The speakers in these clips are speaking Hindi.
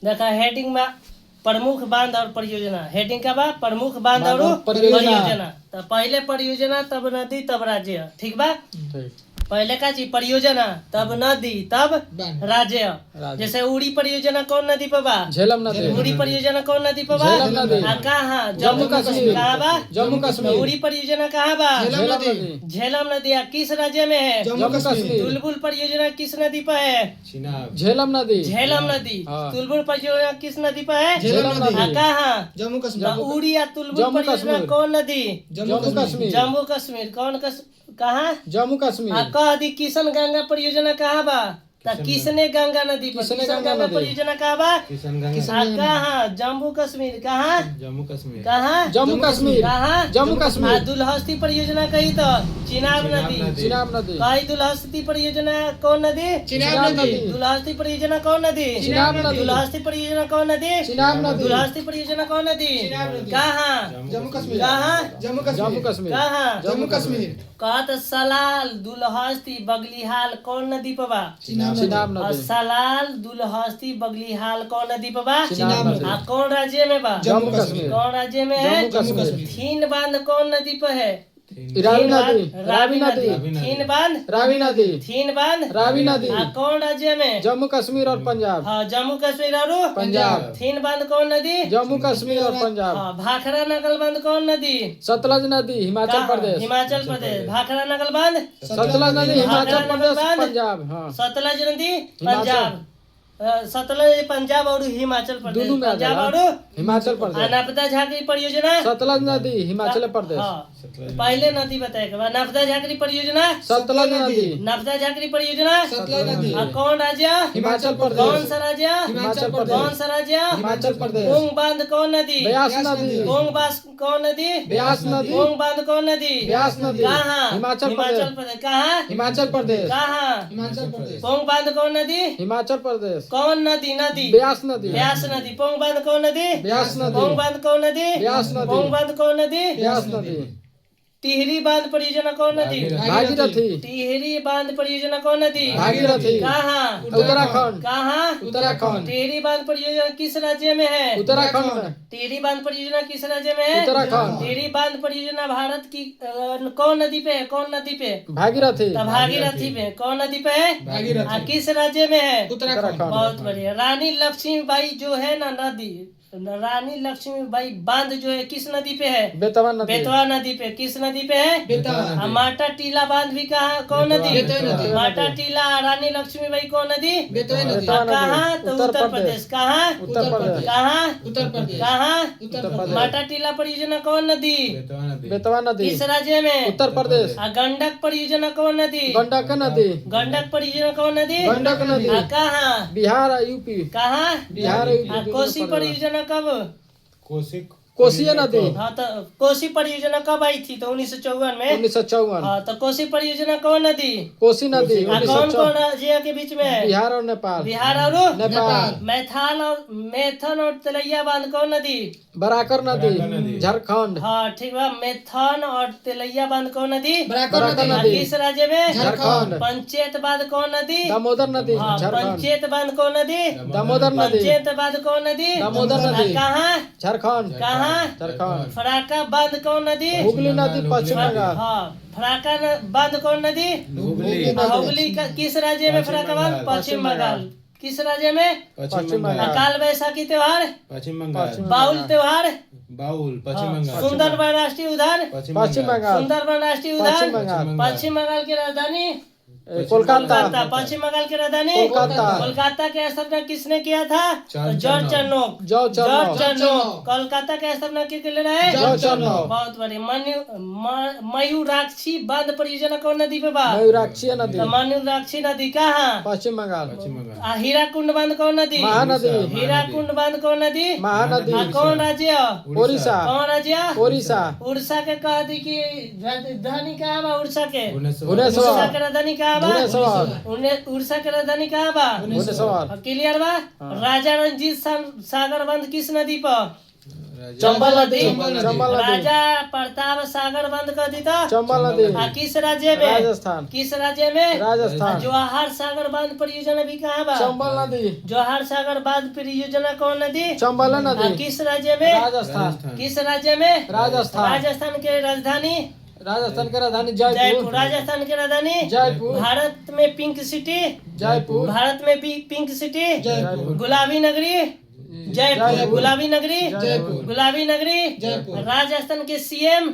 देखा हेडिंग में प्रमुख बांध और परियोजना। हेडिंग का बा प्रमुख बांध और परियोजना। तो पहले परियोजना तब नदी तब राज्य, ठीक बा। पहले का चीज परियोजना तब नदी तब राज्य। जैसे उड़ी परियोजना कौन नदी पर बा? झेलम नदी। उड़ी परियोजना कौन नदी पर बा? कहाँ? जम्मू कश्मीर। कहाँ बा? जम्मू कश्मीर। उड़ी परियोजना कहाँ बा? झेलम नदी। किस राज्य में है? जम्मू कश्मीर। तुलबुल परियोजना किस नदी पर है? झेलम नदी। झेलम नदी। तुलबुल परियोजना किस नदी पर है? झेलम नदी। कहाँ? जम्मू कश्मीर। उड़ी या तुलबुल परियोजना कौन नदी? जम्मू कश्मीर। जम्मू कश्मीर। कौन कहाँ? जम्मू कश्मीर। कह दी किशन गंगा परियोजना कहाँ बा? किसने गंगा नदी पर किशन गंगा परियोजना कहाँ बा? कहाँ? जम्मू कश्मीर। कहाँ? जम्मू कश्मीर। कहाँ? जम्मू कश्मीर। कहाँ? जम्मू कश्मीर। दुलहस्ती परियोजना कही तो चिनाब नदी। चिनाब नदी। कही दुलहस्ती परियोजना कौन नदी? चिनाब नदी। दुलहस्ती परियोजना कौन नदी? चिनाब नदी। दुलहस्ती परियोजना कौन नदी? चिनाब नदी। दुलहस्ती परियोजना कौन नदी? कहाँ? जम्मू कश्मीर। कहाँ? जम्मू कश्मीर। कहाँ? जम्मू कश्मीर। कहत सलाल दुलहस्ती बगलिहाल कौन नदी पर बा? चिनाब नदी। सलाल दुलहस्ती बगलिहाल कौन नदी पर बा? चिनाब नदी। कौन राज्य में बा? जम्मू कश्मीर। कौन राज्य में है? जम्मू कश्मीर। थीन बांध कौन नदी पर है? रावी नदी। रावी नदी। थीन बांध रावी नदी। थीन बांध रावी नदी। कौन राज्य में? जम्मू कश्मीर और पंजाब। हाँ, जम्मू कश्मीर और पंजाब। थीन बांध कौन नदी? जम्मू कश्मीर और पंजाब। भाखड़ा नकल बांध कौन नदी? सतलज नदी हिमाचल प्रदेश। हिमाचल प्रदेश। भाखड़ा नकल बांध सतलज नदी हिमाचल प्रदेश पंजाब। हाँ, सतलज नदी पंजाब। सतलज पंजाब और हिमाचल प्रदेश। पंजाब और हिमाचल प्रदेश। नर्मदा झाकरी परियोजना सतलज नदी हिमाचल प्रदेश। पहले नदी बताए के बाद नर्मदा झाकरी परियोजना सतलज नदी। नर्मदा झाकरी परियोजना सतलज नदी। कौन राज्य? हिमाचल प्रदेश। कौन सा राज्य? हिमाचल प्रदेश। कौन सा राज्य? हिमाचल प्रदेश। पोंग बांध कौन नदी? ब्यास नदी। पोंग बांध कौन नदी? ब्यास नदी। पोंग बांध कौन नदी? ब्यास नदी। कहाँ? हिमाचल प्रदेश। कहाँ? हिमाचल प्रदेश। कहाँ? हिमाचल प्रदेश। पोंग बांध कौन नदी? हिमाचल प्रदेश। कौन नदी? नदी ब्यास नदी। ब्यास नदी। पोंग बांध कौन नदी? ब्यास नदी। पोंग बांध कौन नदी? ब्यास नदी। पोंग बांध कौन नदी? ब्यास नदी। टिहरी बांध परियोजना कौन नदी? भागीरथी। टिहरी बांध परियोजना कौन नदी? भागीरथी। कहाँ? उत्तराखंड। कहाँ? उत्तराखंड। टिहरी बांध परियोजना किस राज्य में है? उत्तराखंड। टिहरी बांध परियोजना किस राज्य में है? उत्तराखंड। टिहरी बांध परियोजना भारत की कौन नदी पे है? कौन नदी पे? भागीरथी। भागीरथी पे। कौन नदी पे है? भागीरथी। किस राज्य में है? उत्तराखंड। बहुत बढ़िया। रानी लक्ष्मीबाई जो है ना नदी, रानी लक्ष्मीबाई बांध जो है किस नदी पे है? बेतवा नदी। बेतवा नदी पे। किस नदी पे है? बेतवा। माटा टीला बांध भी कहाँ कौन नदी? माटा टीला रानी लक्ष्मीबाई कौन नदी? बेतवा नदी। कहाँ? तो उत्तर प्रदेश। कहाँ? उत्तर प्रदेश। कहाँ? उत्तर प्रदेश। कहाँ? उत्तर प्रदेश। माटा टीला परियोजना कौन नदी? बेतवा नदी। किस राज्य में? उत्तर प्रदेश। गंडक परियोजना कौन नदी? गंडक नदी। गंडक परियोजना कौन नदी? गंडक नदी। कहाँ? बिहार यूपी। कहाँ? बिहार यूपी। कोसी परियोजना कब? कोसी नदी। हाँ, तो कोसी परियोजना कब आई थी? तो 1954 में। 1954। हाँ, तो कोसी परियोजना कौन नदी? कोसी नदी। कौन कौन राज्य के बीच में है? बिहार और नेपाल। बिहार और नेपाल। मैथन और तेलैया बांध कौन नदी? बराकर नदी। झारखंड। हाँ, ठीक है। मैथन और तेलैया बांध कौन नदी? बराकर नदी। किस राज्य में? झारखंड। पंचायत बांध कौन नदी? दामोदर नदी। पंचायत बांध कौन नदी? दामोदर नदी। पंचायत बांध कौन नदी? दामोदर नदी। कहाँ? झारखंड। कहाँ? झारखंड। फराका बांध कौन नदी? हुगली नदी पश्चिम बंगाल। हाँ, फराका बांध कौन नदी? हुगली। किस राज्य में फराका बांध? पश्चिम बंगाल। किस राज्य में? पश्चिम बंगाल। काल बैसाखी त्योहार? पश्चिम बंगाल। बाउल त्योहार? बाउल पश्चिम बंगाल। सुंदरबन राष्ट्रीय उद्यान? पश्चिम बंगाल। सुंदरबन राष्ट्रीय उद्यान? पश्चिम बंगाल की राजधानी कोलकाता। पश्चिम बंगाल की राजधानी कोलकाता। कोलकाता की स्थापना किसने किया था? जॉर्ज चर्नोक। जॉर्ज चर्नोक। कोलकाता की स्थापना किसने है? जॉर्ज चर्नोक। बहुत बढ़िया। मयूराक्षी बांध परियोजना कौन नदी पे बा? मयूराक्षी नदी। मयूराक्षी नदी कहाँ? पश्चिम बंगाल। हीराकुंड बांध कौन नदी? महानदी। हीराकुंड बांध कौन नदी? महानदी। कौन राज्य? उड़ीसा। कौन राज्य? उड़ीसा। उड़ीसा के कह दी की राजधानी कहाँ बा? उड़ीसा के उड़ीसा के राजधानी कहाँ बा? उड़ीसा के राजधानी कहाँ बा? भुवनेश्वर। क्लियर बा? राजा रंजीत सागर बांध किस नदी पर? चंबल नदी राजा प्रताप सागर बंद कर दी था चंबल नदी किस राज्य में राजस्थान किस राज्य में राजस्थान जवाहर सागर बांध परियोजना भी कहाँ बा चंबल नदी जवाहर सागर बांध परियोजना कौन नदी चंबल नदी किस राज्य में राजस्थान किस राज्य में राजस्थान राजस्थान के राजधानी राजस्थान की राजधानी जयपुर जयपुर राजस्थान की राजधानी जयपुर भारत में पिंक सिटी जयपुर भारत में भी पिंक सिटी जयपुर गुलाबी नगरी जयपुर गुलाबी नगरी जयपुर गुलाबी नगरी राजस्थान के सीएम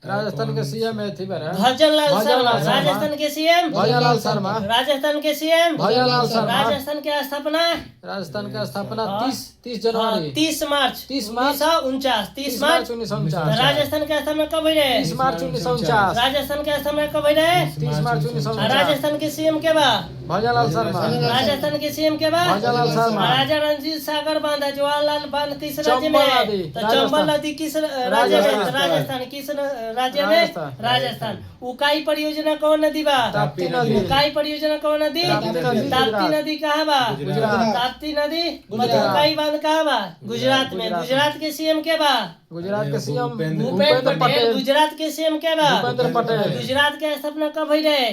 राजस्थान के सीएम थी बरा भजनलाल शर्मा भजनलाल शर्मा। राजस्थान के सीएम भजनलाल शर्मा राजस्थान के सीएम भजनलाल शर्मा राजस्थान की स्थापना राजस्थान का स्थापना हाँ। 30 जनवरी 30 मार्च 30 मार्च 1949 30 मार्च 1949 राजस्थान के स्थापना कब हुई रहे 30 मार्च 1949 राजस्थान के स्थापना कब हुई रहे 30 मार्च 1949 राजस्थान के सीएम के बा भजनलाल शर्मा राजस्थान के सीएम के बा भजनलाल शर्मा राजा रणजीत सागर बांध जवाहरलाल बांध किस राज्य में चंबल है नदी, तो चंबल नदी किस राज्य में राजस्थान। राजस्थान किस राज्य में राजस्थान। राजस्थान उकाई परियोजना कौन नदी बा ताप्ती नदी उकाई परियोजना कौन नदी ताप्ती नदी, ताप्ती गुजरात। नदी कहाँ बा गुजरात। ताप्ती नदी गुजरात। उकाई बांध कहाँ बा गुजरात में गुजरात के सीएम के बा गुजरात के सीएम भूपेंद्र भूपेंद्र पटेल पटेल गुजरात के सीएम के बा भूपेंद्र पटेल गुजरात के स्थापना कब हुई रहे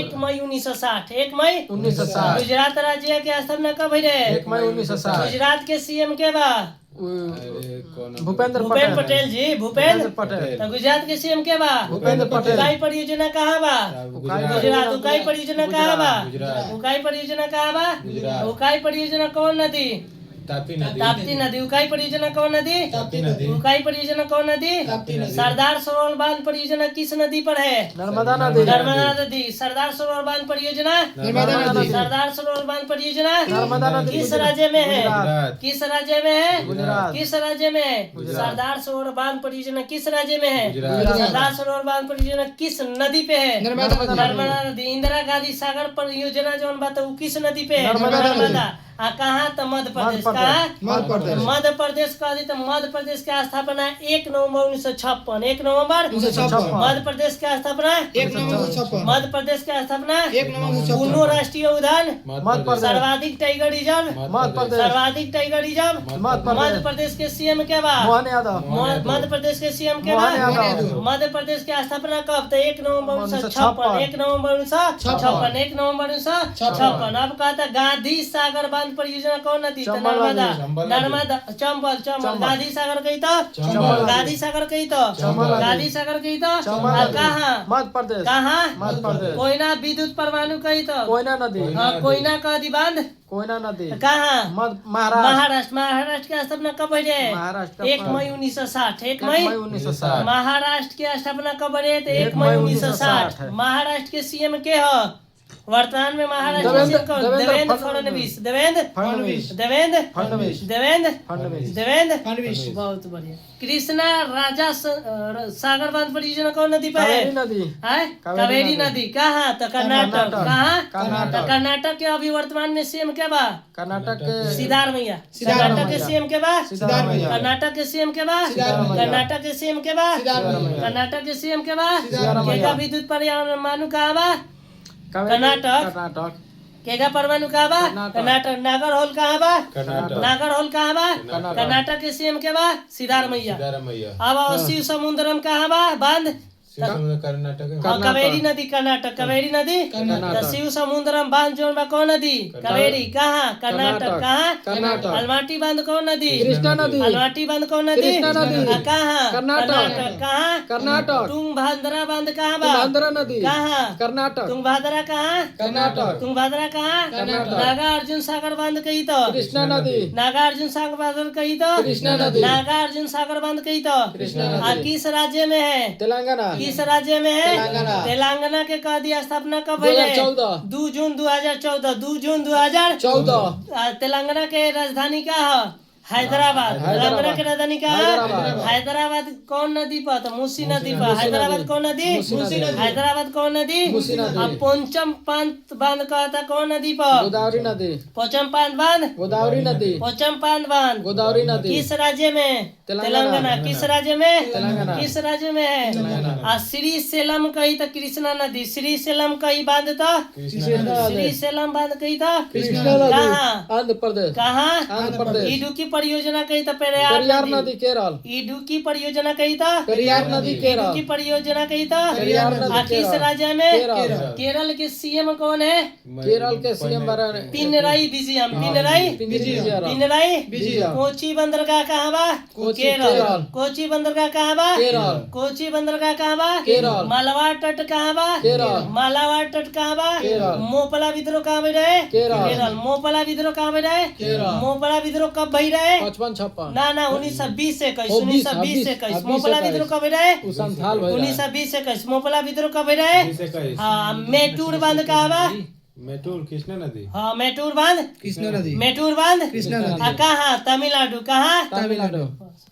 1 मई 1960 1 मई 1960 गुजरात राज्य के स्थापना कब हुई रहे 1 मई 1960 गुजरात के सीएम के बा भूपेंद्र भूपेंद्र पटेल पटेल जी भूपेंद्र पटेल तो गुजरात के सीएम के बा भूपेंद्र पटेल उकाई परियोजना कहाँ बा गुजरात उकाई परियोजना कहाँ बा गुजरात। उकाई परियोजना कहाँ बा गुजरात। उकाई परियोजना कौन नदी ताप्ती नदी ताप्ती नदी उकाई परियोजना कौन नदी ताप्ती नदी उकाई परियोजना कौन नदी ताप्ती नदी। सरदार सरोवर बांध परियोजना किस नदी पर है नर्मदा नदी नर्मदा नदी सरदार सरोवर बांध परियोजना नर्मदा नदी सरदार सरोवर बांध परियोजना नर्मदा नदी किस राज्य में है गुजरात किस राज्य में है गुजरात किस राज्य में है सरदार सरोवर बांध परियोजना किस राज्य में है गुजरात। सरदार सरोवर बांध परियोजना किस नदी पे है नर्मदा नदी इंदिरा गांधी सागर परियोजना जो बात है वो किस नदी पे है नर्मदा नदी। नर्मदा कहाँ तो मध्य प्रदेश मध्य कहाँ प्रदेश। मध्य प्रदेश का तो मध्य प्रदेश की स्थापना 1 नवंबर 1956 1 नवंबर 1956 मध्य प्रदेश की स्थापना 1 नवंबर 1956 मध्य प्रदेश की स्थापना 1 नवंबर पूर्णो राष्ट्रीय उद्यान मध्य प्रदेश सर्वाधिक टाइगर रिजर्व मध्य प्रदेश सर्वाधिक टाइगर रिजर्व मध्य मध्य प्रदेश प्रदेश के सीएम के बा मोहन यादव मध्य प्रदेश के सीएम के मोहन बा यादव मध्य प्रदेश की स्थापना कब तो 1 नवंबर 1956 1 नवंबर 1956 1 नवंबर 1956 अब कहता गांधी सागर बांध परियोजना कौन नदी तो चंबल नर्मदा नदी। नर्मदा चंबल चंबल गांधी सागर कही तो चंबल। गांधी सागर कही तो चंबल। गांधी सागर कही तो चंबल और नदी। कहाँ मध्य प्रदेश कहाँ मध्य प्रदेश कोयना विद्युत परमाणु कही तो कोयना नदी हाँ कोयना का अधिबांध कोयना नदी कहाँ महाराष्ट्र महाराष्ट्र की स्थापना कब हुई है महाराष्ट्र 1 मई 1960 1 1 मई मई 1960 महाराष्ट्र की स्थापना कब हुई है तो 1 1 मई मई 1960 1960 महाराष्ट्र के सीएम के हो वर्तमान में महाराष्ट्र के देवेंद्र- सीएम कौन? देवेंद्र देवेंद्र फडणवीस। फडणवीस देवेंद्र फडणवीस देवेंद्र फडणवीस देवेंद्र फडणवीस देवेंद्र फडणवीस। बहुत बढ़िया कृष्णा राजा सागर बांध परियोजना कौन नदी पे कावेरी है नदी है कावेरी कावेरी नदी। नदी कहाँ तो कर्नाटक कर्नाटक। कहाँ कर्नाटक। तो कर्नाटक के अभी वर्तमान में सीएम क्या बा कर्नाटक के सिद्धारमैया सिद्धारमैया। कर्नाटक के सीएम के बा सिद्धारमैया कर्नाटक के सीएम के बा सिद्धारमैया। कर्नाटक के सीएम के बा सिद्धारमैया। कर्नाटक के सीएम के बा सिद्धारमैया। केगा विद्युत परमाणु कहाँ बा कावेरी- कर्नाटक। कर्नाटक केगा परमाणु कहाँ बा कर्नाटक। कर्नाटक नागर होल कहाँ बा कर्नाटक नागर होल कहाँ बा कर्नाटक। कर्नाटक के सीएम के बा सिद्धारमैया सिद्धारमैया अब शिव समुद्रम कहाँ बा बांध कर्नाटक हाँ, कावेरी नदी कर्नाटक कावेरी नदी कर्नाटक। तो शिव समुद्रम बांध जोन बा कौन नदी कावेरी कहाँ कर्नाटक कर्नाटक। कहाँ कर्नाटक। अलमाटी बांध कौन नदी कृष्णा नदी अलमाटी बांध कौन नदी कृष्णा नदी। कहाँ कर्नाटक। कहाँ कर्नाटक तुंगभद्रा बांध कहाँ बा आंध्र नदी कहाँ कर्नाटक तुंगभद्रा कहाँ कर्नाटक तुंगभद्रा कहाँ कर्नाटक। नागार्जुन सागर बांध कही तो कृष्णा नदी नागार्जुन सागर बांध कही तो कृष्णा नदी नागार्जुन सागर बांध कही तो कृष्णा आ, नदी किस राज्य में है तेलंगाना किस राज्य में है तेलंगाना। तेलंगाना के कह दिया स्थापना कब हुई है 2014 2 जून 2014 2 जून 2014 तेलंगाना के राजधानी का है हैदराबाद तेलंगाना की राजधानी का हैदराबाद। हैदराबाद कौन नदी पर तो मूसी नदी पर हैदराबाद कौन नदी मूसी नदी। हैदराबाद कौन नदी मूसी नदी। अब पोचम पांत बांध कहता कौन नदी पर गोदावरी नदी पोचम पांत बांध गोदावरी नदी पोचम पांत बांध गोदावरी नदी किस राज्य में तेलंगाना। तेलंगाना किस राज्य में तेलंगाना। किस राज्य में है तेलंगाना। आ श्री सेलम कही तो कृष्णा नदी श्री सेलम कही बांध तो कृष्णा श्री नदी सेलम बांध कही तो कृष्णा नदी कहाँ आंध्र प्रदेश कहाँ आंध्र प्रदेश इडुकी परियोजना कही तो पेरियार पेरियार नदी नदी केरल इडुकी परियोजना कही तो पेरियार नदी केरल इडुकी परियोजना कही तो पेरियार नदी आ, किस केरल राज्य में केरल केरल के सीएम कौन है केरल के सीएम पिनराई विजयम पिनराई पिनराई विजयम कोची बंदरगाह कहाँ बा कोची केरल केरल कोची बंदरगाह कहाँ बा केरल कोची बंदरगाह कहाँ बा केरल मालाबार तट कहाँ बा केरल मालाबार तट कहाँ बा केरल मोपला विद्रोह कहाँ भई रहे केरल मोपला विद्रोह कहाँ भई रहे केरल मोपला विद्रोह कब भई रहे 55-56 ना 1920 से 21 ओ, 1920 से 21 20 मोपला विद्रोह कब भई रहे उ संथाल भइल 1920 से 21 मोपला विद्रोह कब भई रहे किसे कहे हाँ मेटूर बांध कहाँ बा मेटूर कृष्णा नदी हाँ मेटूर बांध कृष्णा नदी मेटूर बांध कृष्णा नदी कहाँ तमिलनाडु कहाँ तमिलनाडु